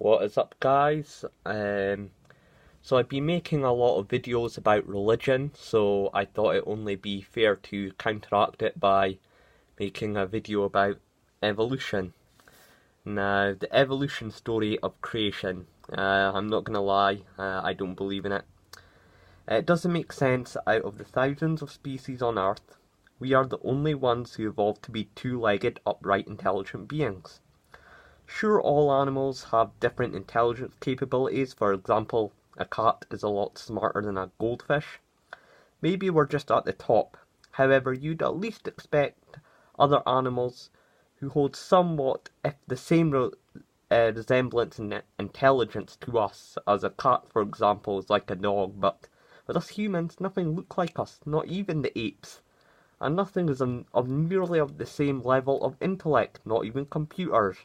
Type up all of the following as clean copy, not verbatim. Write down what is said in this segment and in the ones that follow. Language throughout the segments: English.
What is up, guys? So I've been making a lot of videos about religion, so I thought it only be fair to counteract it by making a video about evolution. Now, the evolution story of creation. I'm not gonna lie, I don't believe in it. It doesn't make sense. Out of the thousands of species on Earth, we are the only ones who evolved to be two-legged, upright, intelligent beings. Sure, all animals have different intelligence capabilities. For example, a cat is a lot smarter than a goldfish. Maybe we're just at the top. However, you'd at least expect other animals who hold somewhat, if the same resemblance in intelligence to us, as a cat, for example, is like a dog. But with us humans, nothing looks like us, not even the apes. And nothing is of nearly of the same level of intellect, not even computers.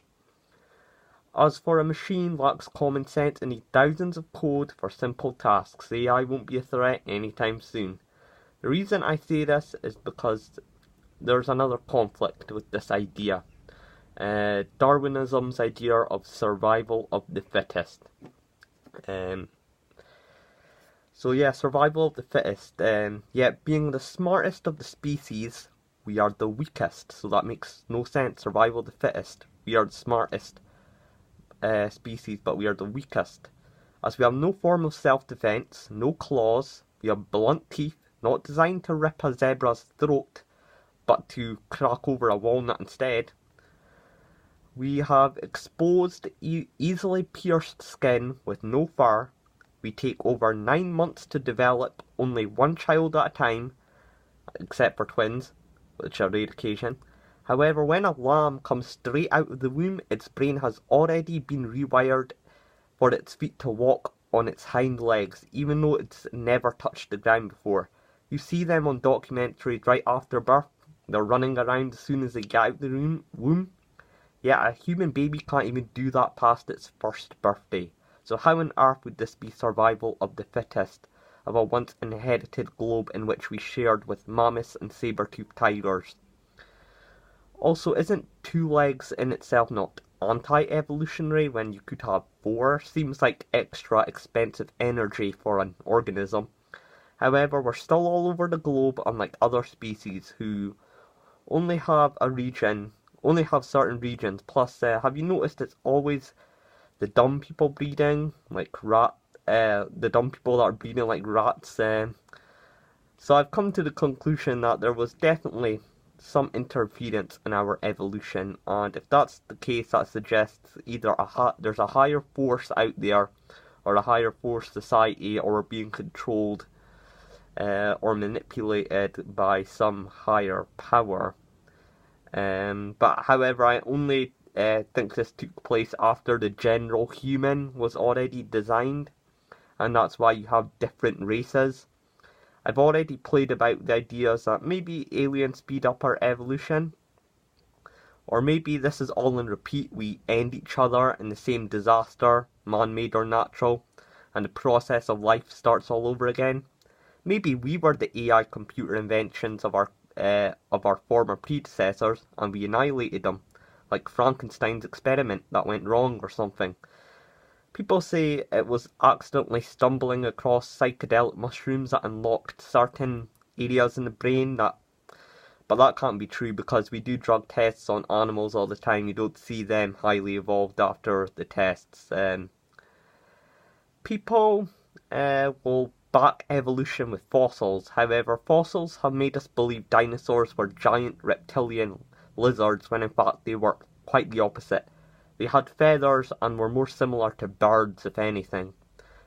As for a machine lacks common sense and needs thousands of code for simple tasks, AI won't be a threat anytime soon. The reason I say this is because there's another conflict with this idea. Darwinism's idea of survival of the fittest. Survival of the fittest. Yet being the smartest of the species, we are the weakest. So that makes no sense. Survival of the fittest. We are the smartest species, but we are the weakest. As we have no form of self-defense, no claws, we have blunt teeth, not designed to rip a zebra's throat, but to crack over a walnut instead. We have exposed, easily pierced skin with no fur. We take over 9 months to develop, only one child at a time, except for twins, which are rare occasion. However, when a lamb comes straight out of the womb, its brain has already been rewired for its feet to walk on its hind legs, even though it's never touched the ground before. You see them on documentaries right after birth. They're running around as soon as they get out of the womb. Yet a human baby can't even do that past its first birthday. So how on earth would this be survival of the fittest of a once inherited globe in which we shared with mammoths and saber-toothed tigers? Also, isn't 2 legs in itself not anti-evolutionary when you could have 4? Seems like extra expensive energy for an organism. However, we're still all over the globe, unlike other species who only have certain regions. Plus, have you noticed it's always the dumb people breeding, like the dumb people that are breeding like rats? So I've come to the conclusion that there was definitely some interference in our evolution, and if that's the case, that suggests either there's a higher force out there, or a higher force society, or we're being controlled or manipulated by some higher power. But however, I only think this took place after the general human was already designed, and that's why you have different races. I've already played about the ideas that maybe aliens speed up our evolution, or maybe this is all in repeat. We end each other in the same disaster, man-made or natural, and the process of life starts all over again. Maybe we were the AI computer inventions of our former predecessors, and we annihilated them, like Frankenstein's experiment that went wrong or something. People say it was accidentally stumbling across psychedelic mushrooms that unlocked certain areas in the brain, but that can't be true because we do drug tests on animals all the time. You don't see them highly evolved after the tests. People will back evolution with fossils. However, fossils have made us believe dinosaurs were giant reptilian lizards when in fact they were quite the opposite. They had feathers and were more similar to birds, if anything.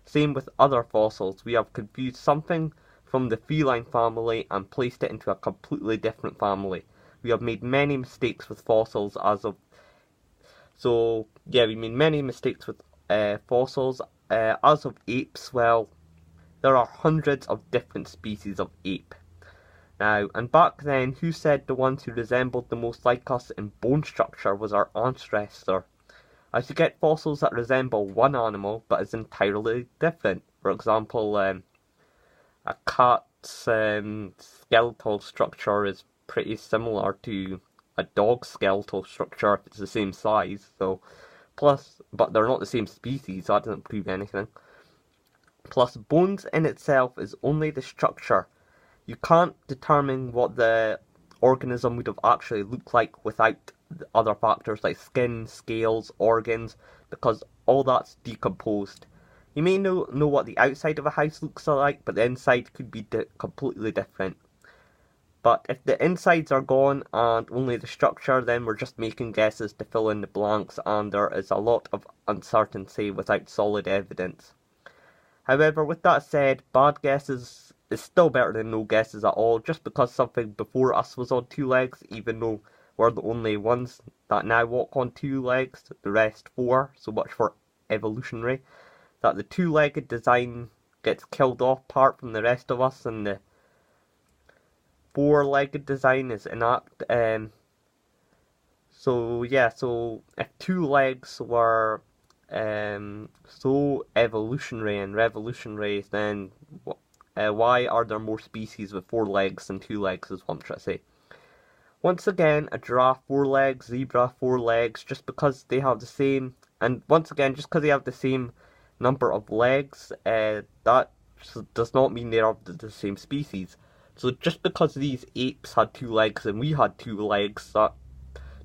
Same with other fossils. We have confused something from the feline family and placed it into a completely different family. We have made many mistakes with fossils we made many mistakes with fossils. As of apes, well, there are hundreds of different species of ape. Now, and back then, who said the ones who resembled the most like us in bone structure was our ancestor? As you get fossils that resemble one animal but is entirely different. For example, a cat's skeletal structure is pretty similar to a dog's skeletal structure if it's the same size. So Plus, but they're not the same species, so that doesn't prove anything. Plus, bones in itself is only the structure. You can't determine what the organism would have actually looked like without the other factors like skin, scales, organs, because all that's decomposed. You may know what the outside of a house looks like, but the inside could be completely different. But if the insides are gone and only the structure, then we're just making guesses to fill in the blanks, and there is a lot of uncertainty without solid evidence. However, with that said, bad guesses is still better than no guesses at all, just because something before us was on two legs, even though we're the only ones that now walk on two legs, the rest four, so much for evolutionary, that the two-legged design gets killed off apart from the rest of us, and the four-legged design is inapt. So if two legs were so evolutionary and revolutionary, then why are there more species with four legs than two legs, is what I'm trying to say. Once again, a giraffe, four legs, zebra, four legs, just because they have the same, and once again, just because they have the same number of legs, that does not mean they are the same species. So just because these apes had two legs and we had two legs, that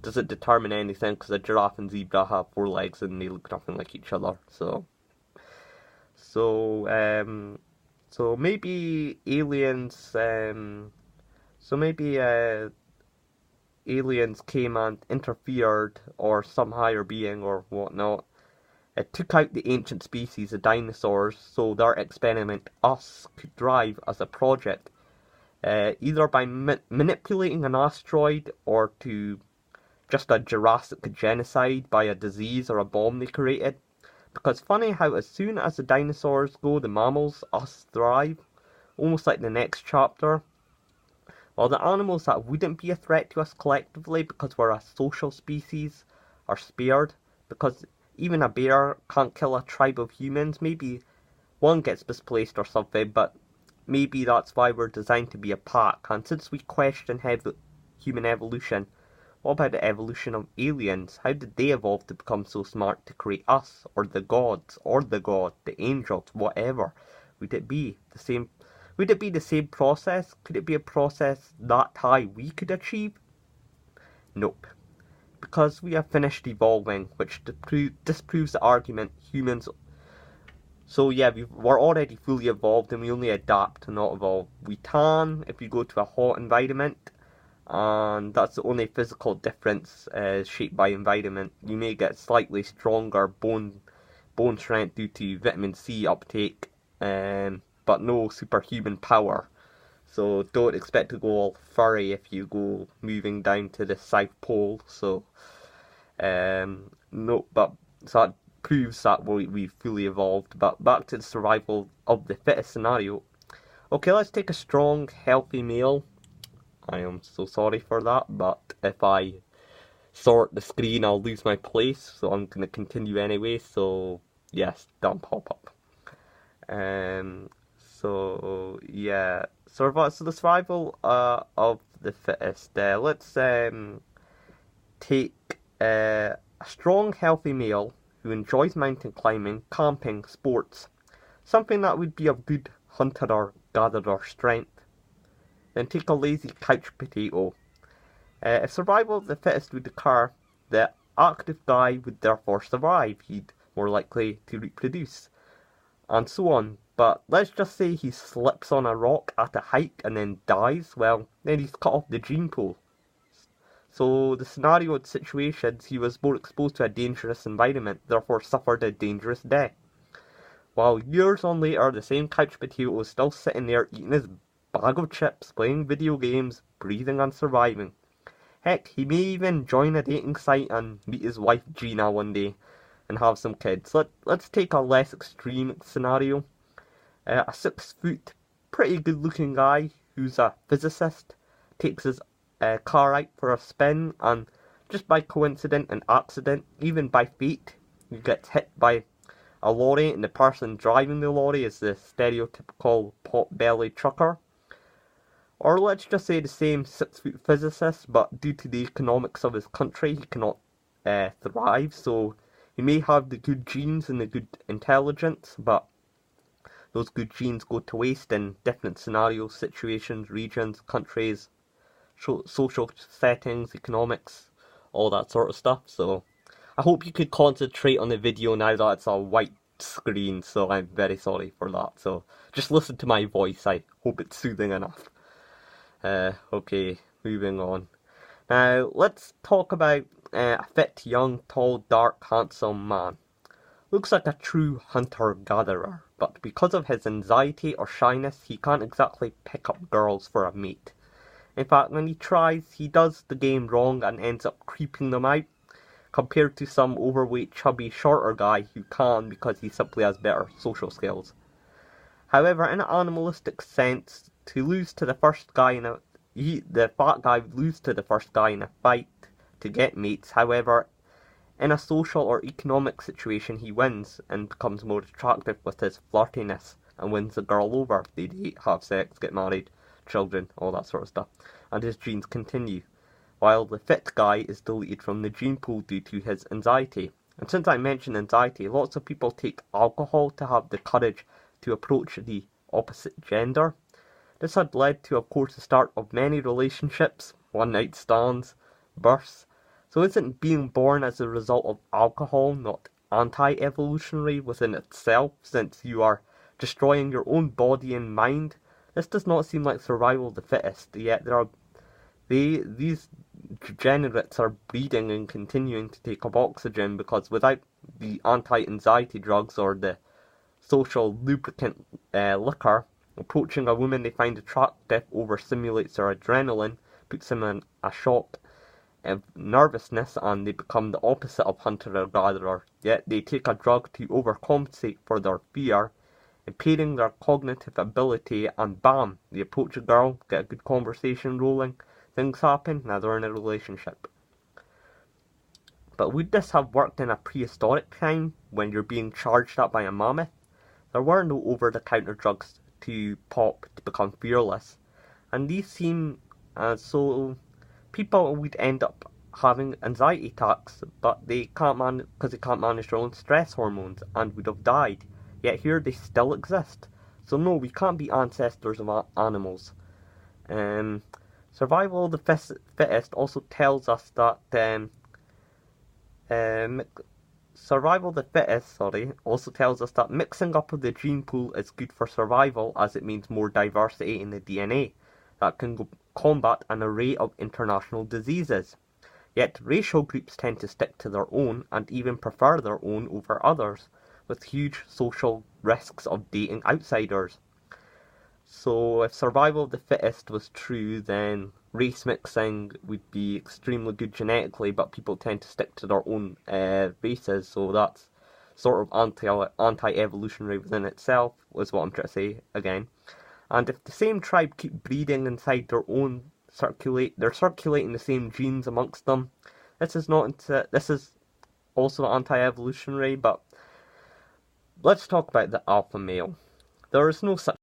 doesn't determine anything, because a giraffe and zebra have four legs and they look nothing like each other. So maybe aliens, aliens came and interfered, or some higher being or whatnot. It took out the ancient species, the dinosaurs, so their experiment, us, could thrive as a project, either by manipulating an asteroid, or to just a Jurassic genocide by a disease or a bomb they created. Because funny how as soon as the dinosaurs go, the mammals, us, thrive, almost like the next chapter. While the animals that wouldn't be a threat to us collectively because we're a social species are spared, because even a bear can't kill a tribe of humans. Maybe one gets misplaced or something, but maybe that's why we're designed to be a pack. And since we question human evolution, what about the evolution of aliens? How did they evolve to become so smart to create us, or the gods, or the god, the angels, whatever? Would it be the same? Would it be the same process? Could it be a process that high we could achieve? Nope. Because we have finished evolving, which disproves the argument humans. So yeah, we're already fully evolved and we only adapt and not evolve. We tan if you go to a hot environment, and that's the only physical difference shaped by environment. You may get slightly stronger bone strength due to vitamin C uptake, but no superhuman power. So don't expect to go all furry if you go moving down to the South Pole. So no, but so that proves that we've fully evolved. But back to the survival of the fittest scenario. Okay, let's take a strong, healthy male. I am so sorry for that, but if I sort the screen, I'll lose my place. So I'm gonna continue anyway. So yes, don't pop up. So yeah, so the survival of the fittest. Let's take a strong, healthy male who enjoys mountain climbing, camping, sports, something that would be of good hunter or gatherer strength. Then take a lazy couch potato. If survival of the fittest would occur, the active guy would therefore survive. He'd more likely to reproduce, and so on. But let's just say he slips on a rock at a hike and then dies. Well, then he's cut off the gene pool. So the scenario and situations, he was more exposed to a dangerous environment, therefore suffered a dangerous death. While years on later, the same couch potato is still sitting there eating his bag of chips, playing video games, breathing and surviving. Heck, he may even join a dating site and meet his wife Gina one day and have some kids. Let's take a less extreme scenario. A 6-foot, pretty good looking guy who's a physicist takes his car out for a spin, and just by coincidence and accident, even by fate, he gets hit by a lorry, and the person driving the lorry is the stereotypical pot-belly trucker. Or let's just say the same 6-foot physicist, but due to the economics of his country, he cannot thrive, so You may have the good genes and the good intelligence, but those good genes go to waste in different scenarios, situations, regions, countries, social settings, economics, all that sort of stuff. So I hope you could concentrate on the video now that it's a white screen, so I'm very sorry for that. So just listen to my voice, I hope it's soothing enough. Okay, moving on. Now let's talk about a fit, young, tall, dark, handsome man. Looks like a true hunter-gatherer, but because of his anxiety or shyness, he can't exactly pick up girls for a mate. In fact, when he tries, he does the game wrong and ends up creeping them out, compared to some overweight, chubby, shorter guy who can because he simply has better social skills. However, in an animalistic sense, to lose to the first guy the fat guy would lose to the first guy in a fight to get mates. However, in a social or economic situation, he wins and becomes more attractive with his flirtiness and wins the girl over. They date, have sex, get married, children, all that sort of stuff, and his genes continue, while the fit guy is deleted from the gene pool due to his anxiety. And since I mentioned anxiety, lots of people take alcohol to have the courage to approach the opposite gender. This had led to, of course, the start of many relationships, one-night stands, births. So isn't being born as a result of alcohol not anti-evolutionary within itself, since you are destroying your own body and mind? This does not seem like survival of the fittest, yet these degenerates are breeding and continuing to take up oxygen, because without the anti-anxiety drugs or the social lubricant liquor, approaching a woman they find attractive overstimulates their adrenaline, puts them in a shock of nervousness, and they become the opposite of hunter-gatherer. Yet they take a drug to overcompensate for their fear, impairing their cognitive ability, and bam, they approach a girl, get a good conversation rolling, things happen, now they're in a relationship. But would this have worked in a prehistoric time, when you're being charged at by a mammoth? There were no over-the-counter drugs to pop to become fearless, and these seem so people would end up having anxiety attacks, but they can't because they can't manage their own stress hormones, and would have died. Yet here they still exist. So no, we can't be ancestors of animals. Survival of the fittest also tells us that mixing up of the gene pool is good for survival, as it means more diversity in the DNA that can combat an array of international diseases. Yet racial groups tend to stick to their own, and even prefer their own over others, with huge social risks of dating outsiders. So if survival of the fittest was true, then race mixing would be extremely good genetically, but people tend to stick to their own races, so that's sort of anti-evolutionary within itself, is what I'm trying to say again. And if the same tribe keep breeding inside their own they're circulating the same genes amongst them. This is also anti-evolutionary, but let's talk about the alpha male. There is no such